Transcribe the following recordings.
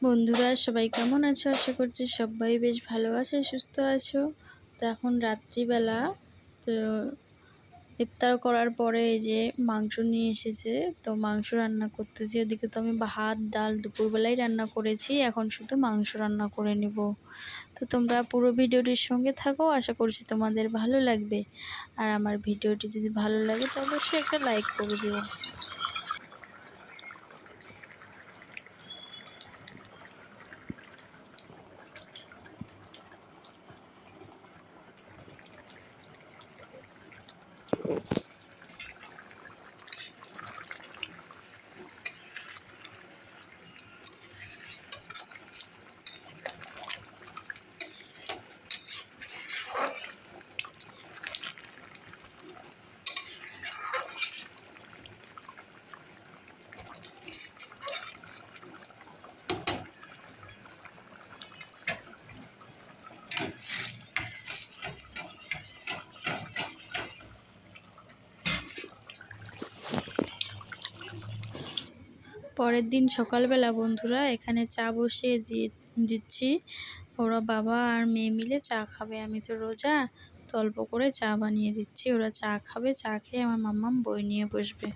বন্ধুরা সবাই কেমন আছো? আশা করছি সবাই বেশ ভালো আছো, সুস্থ আছো। তো এখন রাত্রিবেলা, তো ইফতার করার পরে এই যে মাংস নিয়ে এসেছে, তো মাংস রান্না করতেছি। ওদিকে তো আমি ভাত ডাল দুপুরবেলায় রান্না করেছি, এখন শুধু মাংস রান্না করে নিব। তো তোমরা পুরো ভিডিওটির সঙ্গে থাকো, আশা করছি তোমাদের ভালো লাগবে। আর আমার ভিডিওটি যদি ভালো লাগে তো অবশ্যই একটা লাইক করে দিও। পরের দিন সকালবেলা বন্ধুরা এখানে চা বসিয়ে দিচ্ছি। ওরা বাবা আর মেয়ে মিলে চা খাবে। আমি তো রোজা, তো অল্প করে চা বানিয়ে দিচ্ছি। ওরা চা খাবে, চা খেয়ে আমার মাম্মাম বই নিয়ে বসবে।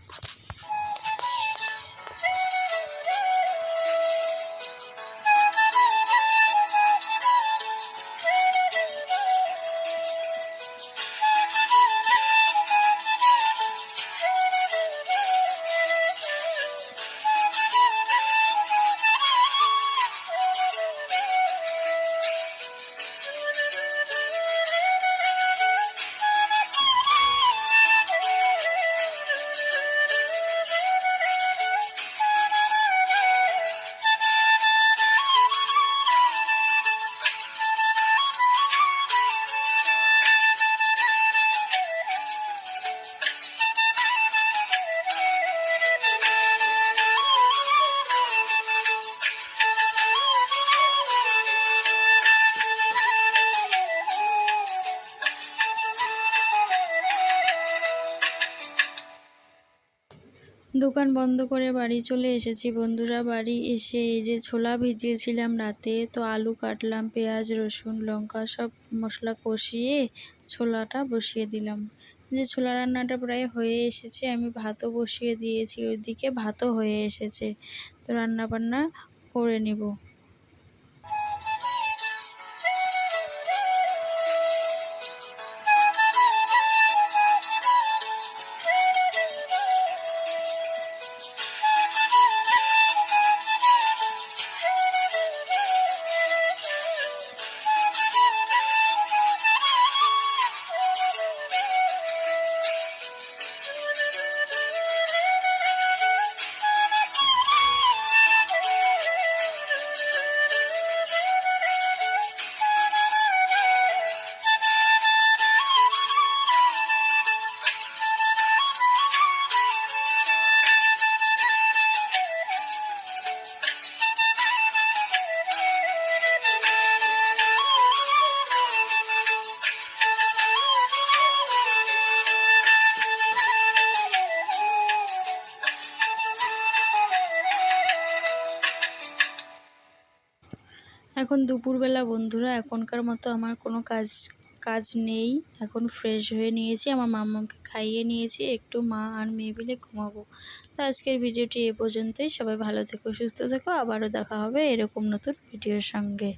দোকান বন্ধ করে বাড়ি চলে এসেছি বন্ধুরা। বাড়ি এসে এই যে ছোলা ভিজিয়েছিলাম রাতে, তো আলু কাটলাম, পেঁয়াজ রসুন লঙ্কা সব মশলা কষিয়ে ছোলাটা বসিয়ে দিলাম। যে ছোলা রান্নাটা প্রায় হয়ে এসেছে, আমি ভাতও বসিয়ে দিয়েছি, ওইদিকে ভাতও হয়ে এসেছে। তো রান্না বান্না করে নিব। এখন দুপুরবেলা বন্ধুরা, এখনকার মতো আমার কোনো কাজ নেই। এখন ফ্রেশ হয়ে নিয়েছি, আমার মাম্মাকে খাইয়ে নিয়েছি, একটু মা আর মেয়ে মিলে ঘুমাবো। তো আজকের ভিডিওটি এ পর্যন্তই। সবাই ভালো থেকো, সুস্থ থেকো, আবারও দেখা হবে এরকম নতুন ভিডিওর সঙ্গে।